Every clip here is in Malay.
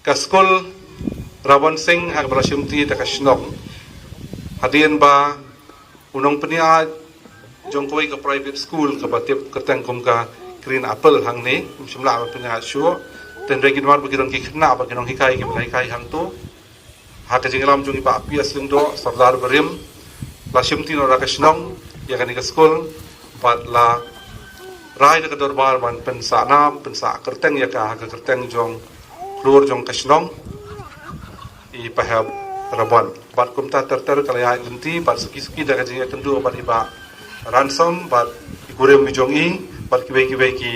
Kaskol Rawan Singh hak berasumti dekat Shnok. Hadian ba unong penia jongkoi ke private school ke batip keteng kum ka Green Apple hang ni simla ba penia syu ten regin war bagi dong kena bagi dong hikai ke hikai hang tu. Hak jinglam jongi ba apias lindo Sardar Berim la simti no dekat Shnok ya kan ke school pat la rai dekat dorbar ban pensa nam pensa kerteng ya ka hak kerteng jong keluar jong ke Shnok i pahab Rabon bat kumta terter kalaya genti bat suki-suki daga jinga kendu bat iba ransom bat igurem mijongi bat kibai ki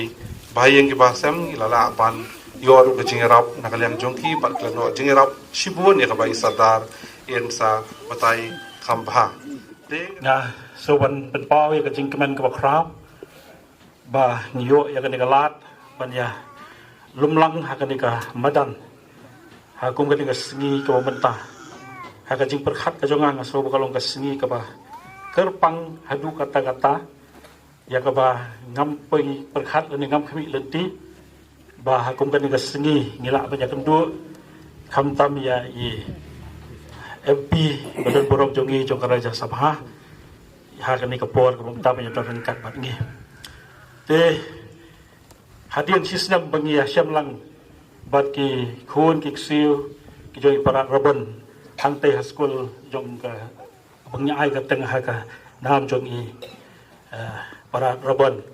bahayeng ki basam ilala ban yor ke jinga rap nakalyang jongki bat klano jinga rap shibun ya kabai sadar ensa batai khambha na so ban pen paw ya ke jing kemen ke bakrap ba niyo ya ke lat ban ya lumlang hakanika madan hakum ke sengi ke mentah hakajing perkhat ka jonga ngaso bakalong ka sengi ka ba kerpang hadu kata-kata ya ka ba ngampai perkhat ni ngam khami lenti ba hakum ka ni ka sengi ngila banyak kendu kham tam ya i MP badan borong jongi jong Raja Sabha hakani ka por ka tam ya taran kat bat ngi te hadian sistem bangi ya syam lang bat ki khun ki ksiu ki joi parat rabon hang teh school jong ka bangnya ai ka tengah ka nam jong i parat rabon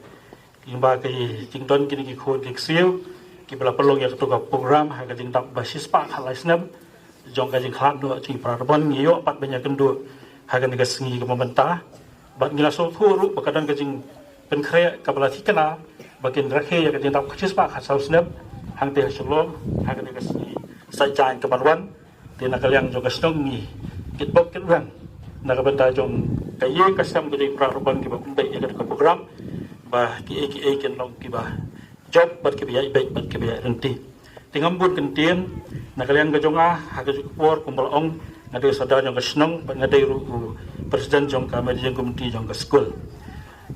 imba ki jingdon kini ki khun ki ksiu ki bala pelong ya tu ka program ha ka jing dap basis pa halai snam jong ka jing khat do chi parat rabon ngiyo pat banyak kendu ha ka ni ka sengi ka pemerintah bat ngila so thuru bakadan ka jing pen khre ka bala thikana bakin rakhe ya ka jing dap basis pa khasau snam hang teh shalom ha ka ni ka sengi sai chan ka banwan ti nakaliang jong kasnong ni kitbok kitwan nakabenta jong kaye kasam gede praruban ki ba kumbay ya ka program ba ki ken long ki ba job bat ki biya ibek bat ki biya renti tingambun kentien nakaliang ga jonga ha ka por kumbal ong ngade sada jong kasnong ba ngade ru presiden jong ka manager committee jong ka school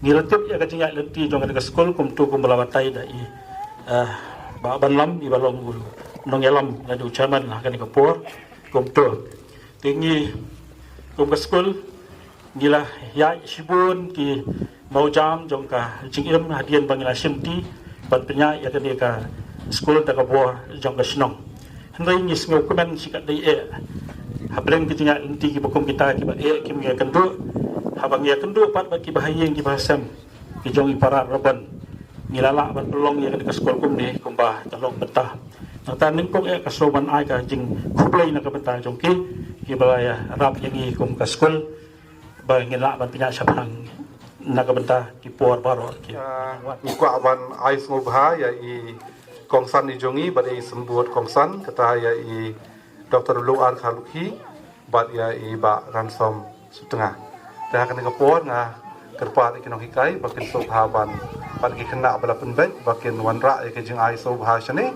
ngilatip ya ka jinga lenti jong ka school kumtu kumbalawatai da i ba banlam i balong guru nong yalam ngadu chairman ha ka ni ka por kumto tingi kum ka school gila ya shibun ki mau jam jong ka jingim hadian bangila simti bat penya ya ka ka school ta ka bo jong ka snong hendai ngis ngau komen sikat dai habreng ki tinga inti ki bokom kita ki ba ki mi kendu habang ya kendu pat ba ki bahayeng ki bahasam ki jong iparat raban ngilala ban pelong ya ka school kum ni kumba talong betah natanin kong kasoban ay ka jing kuplay na kabenta jongki kibaya rap yang i kum ka school ba ngila ban pinya syapang nakabenta ki por baro ki ko aban ay smubha ya i kongsan ni jongi ba i sembut kongsan kata ya i Dr. Luar Khaluki ba ya i ba ransom setengah ta kan ka por nga kerpat ikinong hikai bakin sobha ban ki kena bala penbek bakin wanra ya ke jing ay sobha shane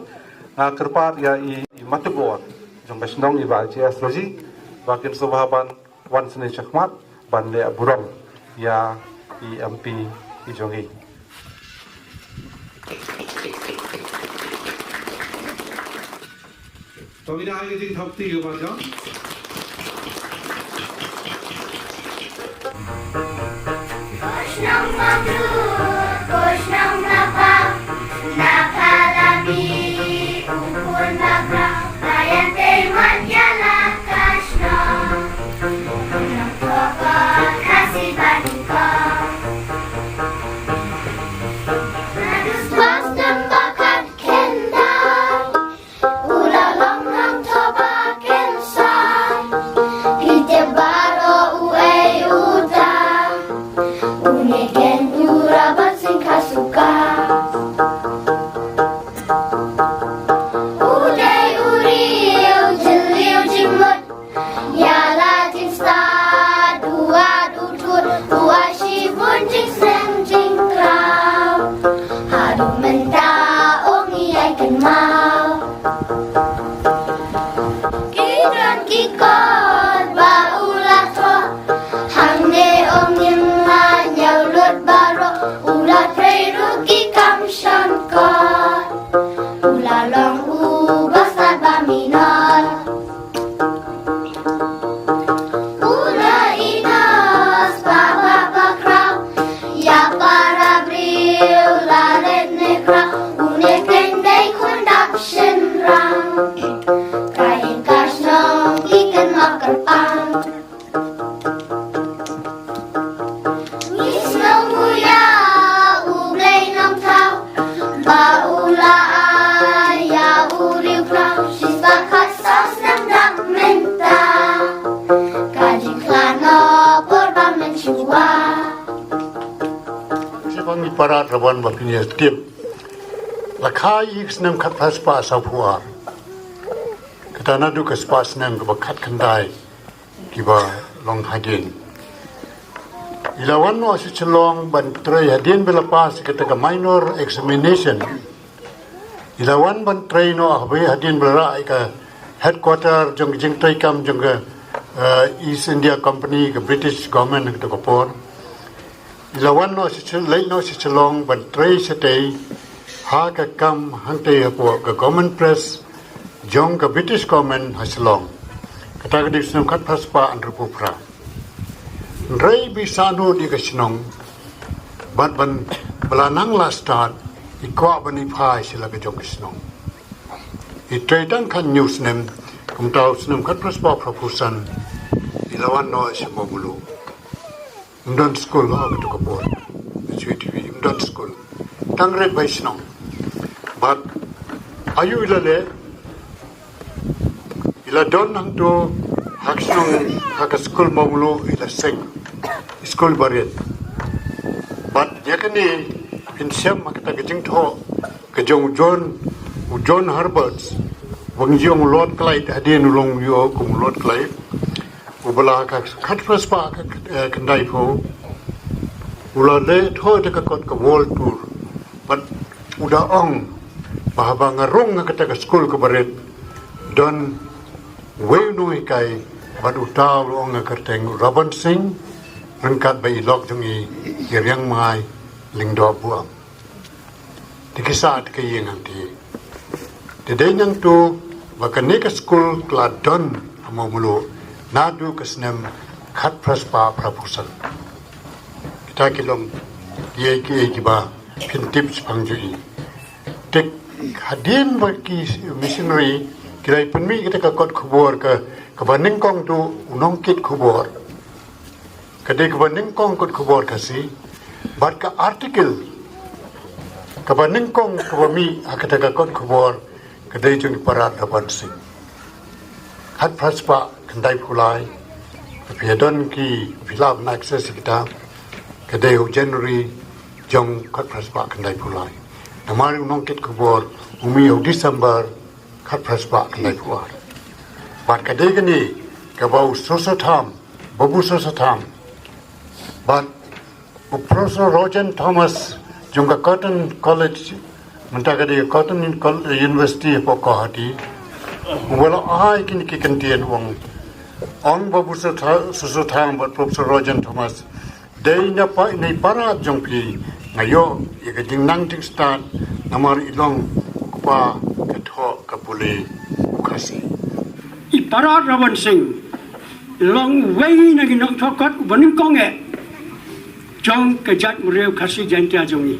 nga kerpat ya i matubor jong kasnong i ba cs logi bakin subhaban wan sene chakmat ban le burong ya i mp i jongi to mina ai jing thok ti ba jo Koshnong mabrur koshnong napa nakalami Kumpul bagra, bayan teman jalan kasno Yang pokok kasih badiko Nadus bas dan bakat kendal Ula long toba kensai Kita baro uwe uda Unegen ura pra unepen day conduction round. Kain kasno ikan makar pang. Misno muya ublay nam tau ba ula ya uri pra sisa kasas nam dak menta. Kajing klano porba menchua. Siapa para rawan bapinya tiap lakai senam kat paspa sapuar katana du kaspa senam kebakat kendai kiba long hagin ilawan no asu celong ban tray hadin belapas ketika minor examination ilawan ban tray no ahbe hadin belara ka headquarter jong jing tray kam jong East India Company ke British government ke Kopor ilawan no asu late no asu celong ban tray setei ha ka kam hante po ka government press jong ka British government haslong kata ka disnam khat paspa andru pupra rei bisanu di ka sinong bat ban belanang la start ikwa bani phai sila ka jong sinong I tredang kan news nem kum tau sinam khat paspa propusan ilawan no simo bulu Mdon school ho ka kapor CTV Mdon school tangre bai sinong but ayu ilale ila don hang to haksong hak school mamulo ila seng school baret but yakani insiam makata gajing tho kajong John Herbert wangjong Lord Clyde hadin ulong yo kum Lord Clyde ubala ka khat prospa ka kandai pho ulale tho de ka kot ka world tour but udah ong bahaba ngarung kata ke school ke baret don wenu kai bad utaw ong kerteng Robin Singh rengkat bai lok jungi yang mai lingdo buang dikisat ke yang anti de nang tu bakane ke school kladon amamulu nadu kesnem khat praspa proposal kita kilom ye ki ba pintip pangjui tek hadin bagi missionary kira penmi kita ka kot khubor ka baning kong tu unong kit khubor kade ka baning kong kot khubor kasi bat ka article ka baning kong kami akata ka kot khubor kade jung parat dapat sing hat praspa kendai pulai piadon ki filab na access kita kade January jong kot praspa kendai pulai Namari unong kit kubor umi December khat praspa kendai puar. Bat kadai gani kabau sosatham babu sosatham. Bat Professor Roger Thomas jungka Cotton College mentakadi Cotton University Pokahati. Wala ai kini kikentian wong on babu sosatham bat Professor Roger Thomas. Dei na pa nei para jongpi ngayo ika jing nang ting start namar ilong kupa katho kapuli ukasi Ipara Rawan Singh long way na ginok thokot baning konge jong kajat mureu khasi jantia jongi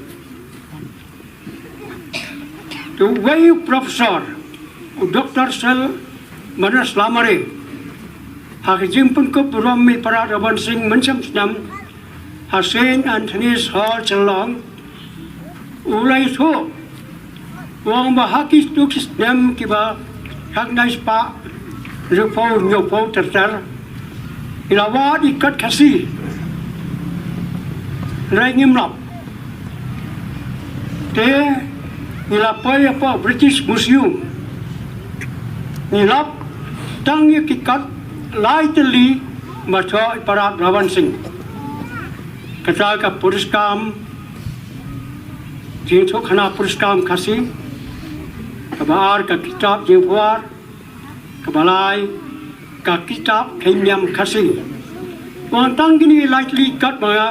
the way professor Dr. Sel Manas Lamare hakijim pun ko romi para Rawan Singh mencam senam Hussein Anthony's Hall Chalong ulai so wong bahaki tukis dem kiba hak nais pa rupo nyopo tertar ilawa ikat kasi rangim lap te ilapai apa British Museum nilap tang ikat lightly macho para Rawan Singh kata ka puriskam jingso khana puriskam khasi kabar ka kitab jingwar kabalai ka kitab kenyam khasi wantang gini lightly kat mga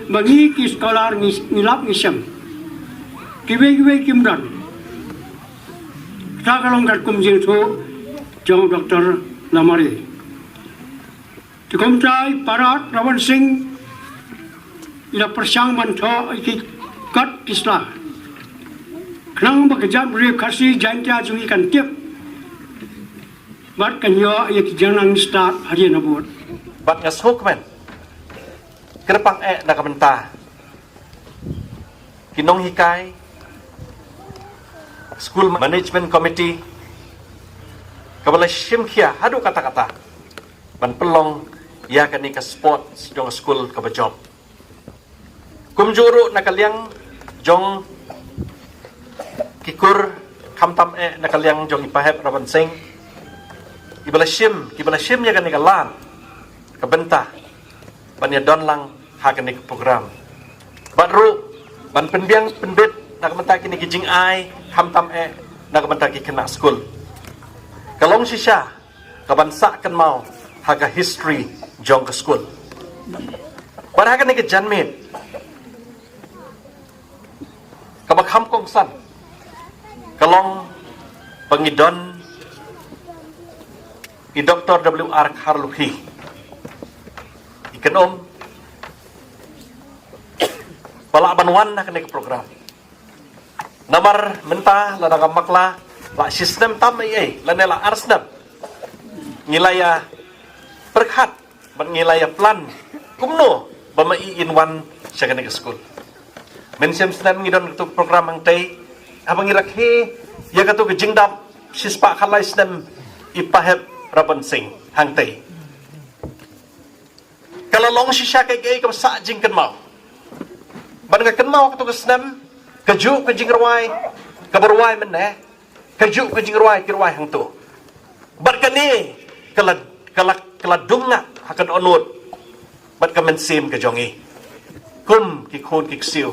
bangi ki scholar nilap ngisam kiwe kimran ta kalong kat kum jingso jong Dr. Lamare tikomtai parat Rawan Singh ila persang mantho iki kat kisla Kerang bekerja beri kasih janja cumi kan tiap. Bat kan yo ya jangan start hari nabut. Bat ngasuk men. Kerpang nak benta. Kinong hikai. School Management Committee. Kabala shimkhia hadu kata-kata. Ban pelong ya kani ka sport jong school ka job. Kumjuru nakaliang jong kikur kamtam nakaliang jong ipahep Raban Singh. Ibala shim ya kani ka lan ka benta. Ban ya don lang ha kani ka program. Badru ban penbiang penbet nak benta kini kijing ai kamtam nak benta ki kena school. Kalong sisya kabansa kan mau haga history jong ke school. Pada haga ni ke janmit. Kabakam kong san. Kalong pengidon i Dr. W.R. Karluhi. Ikan pala banwan nak ni ke program. Namar mentah ladang makla la sistem tam lanela arsnam ngilaya perkhat ban ngilaya plan kumno bama in one syagane ke school mensem snan ngidon tu program ang tay abang irakhe ya katu ke jingdap sispa khalai snan ipahep Raban Singh hang tay kalau long sisya kay kam sa jingkan mau ban ka kan mau katu ke snam kaju ke jingrawai kabarwai men kaju ke jingrawai kirwai hang tu bat kani kala dunga hakan onut bat ka mensim ke jongi kum ki khon ki siu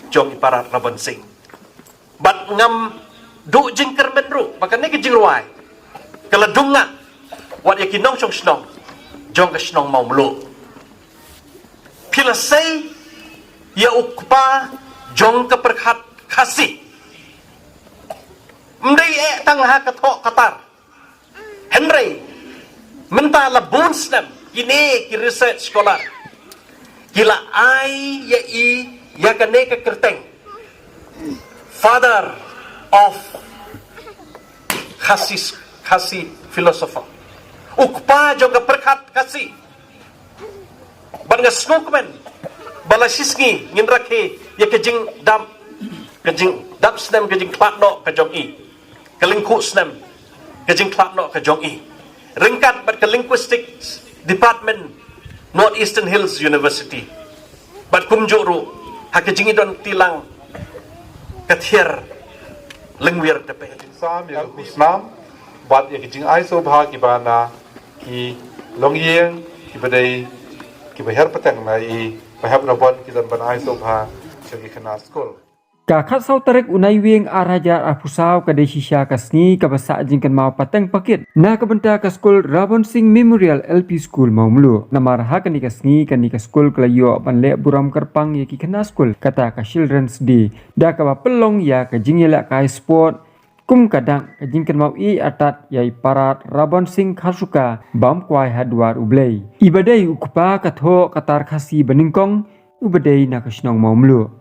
jong iparat Raban Singh bat ngam du jingker menru bakani ke jingrawai kala dunga wat yakinong chong snong jong ke snong mau melu pilasai ya ukpa jong ke perkhat kasih mdai tangha kathok katar Henry menta la bunsnam kini ki research scholar kila ai ya kane ka kerteng father of khasi philosopher ukpa jong ka perkhat kasi ban nga snokmen bala sisngi ngin rakhe ya kejing dam snam kejing klatno ka jong i kalingku snam kejing klatno ka jong i ringkat bat ke linguistics department Northeastern Hills University bat kumjuru ha kejing idon tilang kathier lengwir tepe Sam ya Husnam bat ya kijing ai so bha ki bana ki longyeng ki badai ki bahar patang na I bahab rabon ki dan ban ai so bha chagi khana school Kakak sau tarik unai wing arajar apusau ka desisya kasni ka basa jingkan mau pateng pakit na kabenta ka school Raban Singh Memorial LP School mau melu namar ha kani kasni kani ka school kelayo ban le buram kerpang ya ki kena school kata ka Children's Day da ka pelong ya ka jingela ka sport kum kadang ka jingkan mau I atat ya parat Raban Singh khasuka bam kwai hadwar ublei ibadai ukpa ka tho katar khasi beningkong ubadai na ka snong mau melu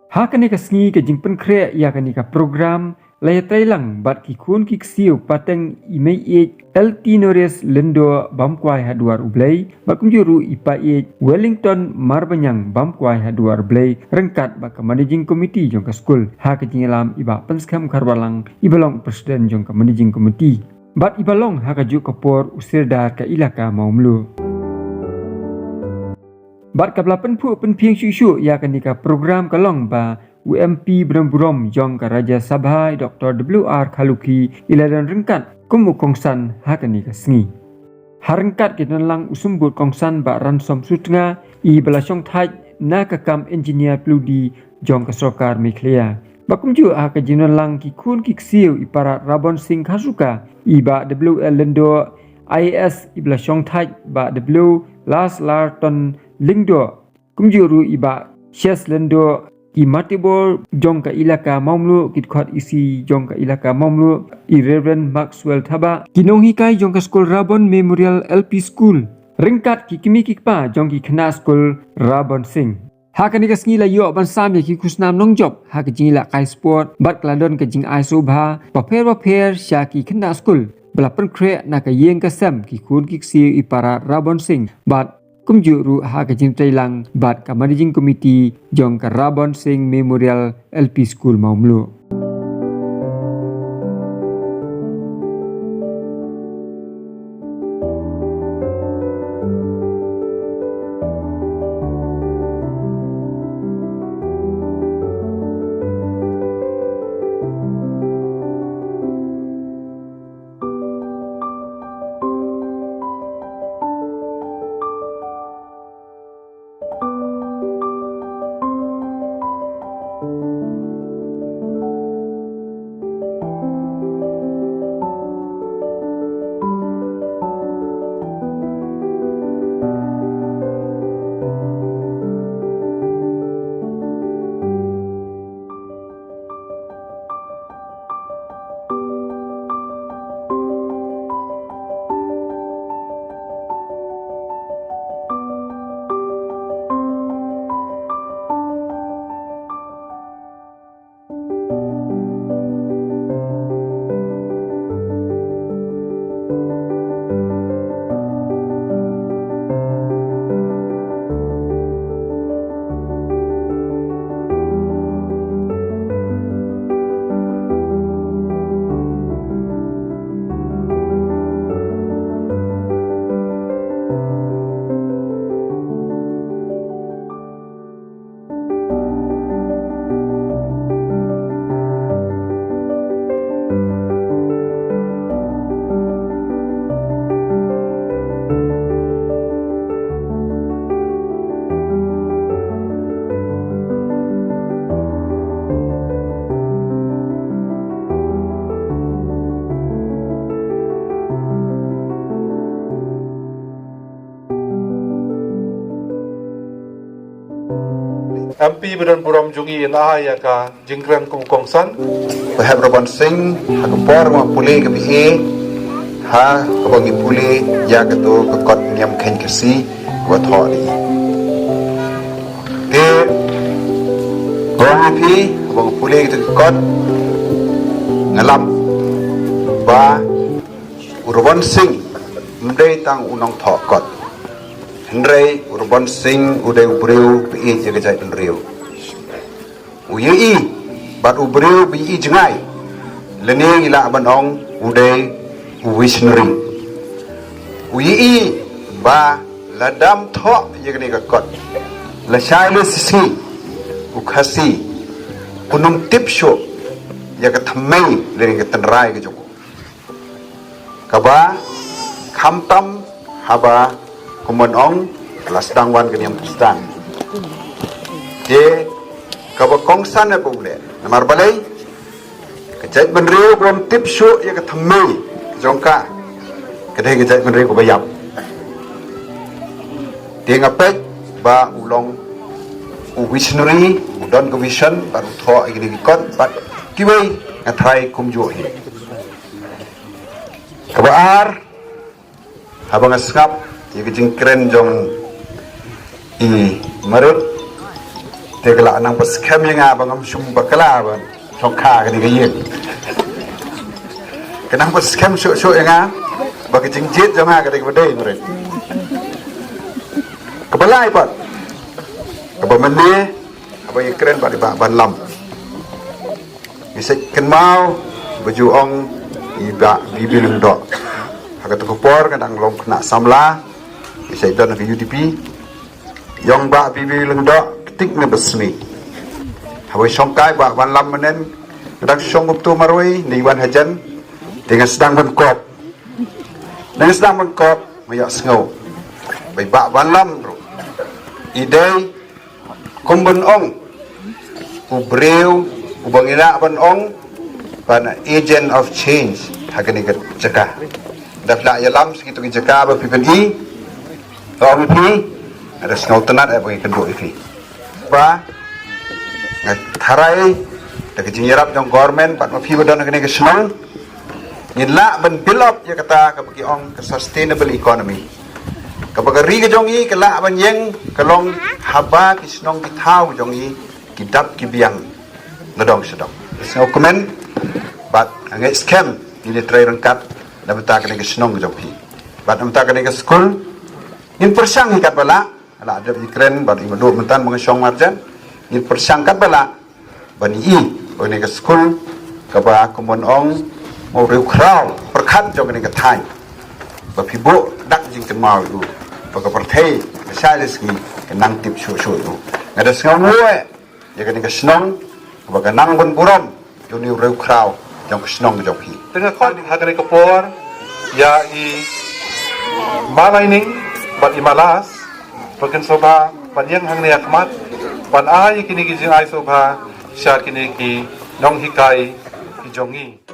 ha kani ka sngi ka jingpen kre ya kani ka program laya trailang bat ki kun ki siu pateng imei Eltinores lendo bamkwai haduar ublei bakumjuru ipa Wellington marbanyang bamkwai haduar ublei rengkat bak managing committee jong ka school ha ka jingalam iba penskam karwalang ibalong presiden jong ka managing committee bat ibalong ha ka ju kapor usirdar ka ilaka maumlu Bat kabla penpu penpiang syusyu ya kan nika program kalong ba UMP Bremburom jong ka Raja Sabha Dr. W.R. Kaluki iladan rengkat kumu kongsan ha kan nika sngi. Harengkat kita lang usumbut kongsan ba ransom sutnga I belasyong thaj na kakam engineer pludi jong ka Sokar Meklea. Bakum ju ha ka jinon lang ki kun ki ksiu iparat Raban Singh khasuka I ba WL lendo IAS I belasyong thaj ba W Las Larton Lingdo kumjuru iba Shes lendo ki matibor jong ka ilaka maumlu kit khot isi jong ka ilaka maumlu I Reverend Maxwell Thaba kinong hikai jong ka school Raban Memorial LP School ringkat ki kimi kikpa jong ki khna school Raban Singh Hakan ni kasngi la yo ban sam ya ki kusnam nong job ha ka jing la kai sport bat kladon ka jing ai sobha paper sha ki khna school belapan kre na ka yeng ka sam ki kun ki si ipara Rabon Singh bat kumju ru ha ka jing tailang bat ka managing committee jong ka Rabon Singh Memorial LP School Maumlu. MP Badan Puram Jungi na ya ka jingkran kong kongsan Bahab Rabon Singh hakapor ma puli ke bi ha kabangi puli ya ketu kekot nyam khen kersi wa tho ni te bang pi kabang puli ke kekot ngalam ba Rabon Singh mdei tang unong tho kot Hendrai Rabon Singh udai ubriu bi je gajai penriu uyei bat ubriu bi jengai lene ila abanong udai uwisnuri uyei ba ladam tho je gani kakot la shai le sisi ukhasi unum tipsho ya ka thammai le ka tanrai ke joko kaba khamtam haba kuman ong kelas dangwan kenyam Pakistan je kaba kongsan apa boleh namar balai kejait benriu belum tipsu ya ketemu jongka kedai kejait benriu ko bayap dia ngapet ba ulong uwisnuri udon commission baru tho igni kon bat kiwei ngathai kumjo hi kaba ar habang asngap Ia kecing keren jong i marut tegala nang pas kem yang abang sum bakala ban songka ke ni ye kenang pas kem so yang ba kecing jet jong ha ke de bedai mare kebalai pat apa mene apa yang keren pak di ban lam bisa ken mau baju ong i ba bibilung dok agak tukupor kadang long kena samla saya dah nak UDP yang bak bibi lengdok ketik ni besni hawai songkai bak wan lam menen kadang song tu marwai ni wan hajan dengan sedang mengkop mayak sengau bai bak wan lam bro idai kumbun ong ubreu ubangina ban ong ban agent of change hakani ke cekah dafla yalam segitu ke cekah ba PPI Orang ini ada sengau tenat bagi kedua ini. Ba, tharai, dah kecing yarap jong government, pat mafi badan kena kesenang. Inla ben build up ya kata ke bagi orang ke sustainable economy. Kabagari ke jongi kelak banyeng kalong haba kisnong kitau jongi kidap kibiang ngedong sedong. So komen bat angai scam ini try rengkat dapat tak ke kisnong jopi. Bat dapat tak ke school in persang ikat bala ala ada ikren bat imadu mentan mengesong marjan in persang kat bala bani i bani ke school kaba kumon ong mau riu kraw perkat jongi ke thai ba pibo dak jing ke mau itu bagi partai saya segi kenang tip show itu ada senang muai ya kan ke senang bagi nang pun buram joni reu kraw yang ke senang joki tengah kon hagane kapor ya i malaining bat i malas bagan soba panyang hang ni akmat pan ai kini gijing ai soba syar kini ki nong hikai ki jongi.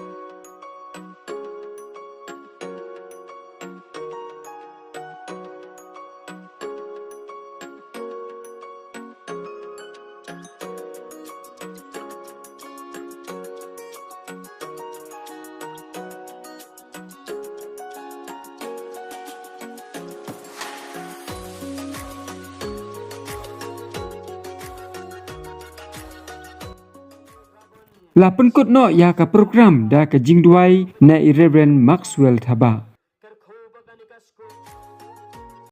Lapan kot no ya ka program da ka jingduai na Reverend Maxwell Thaba.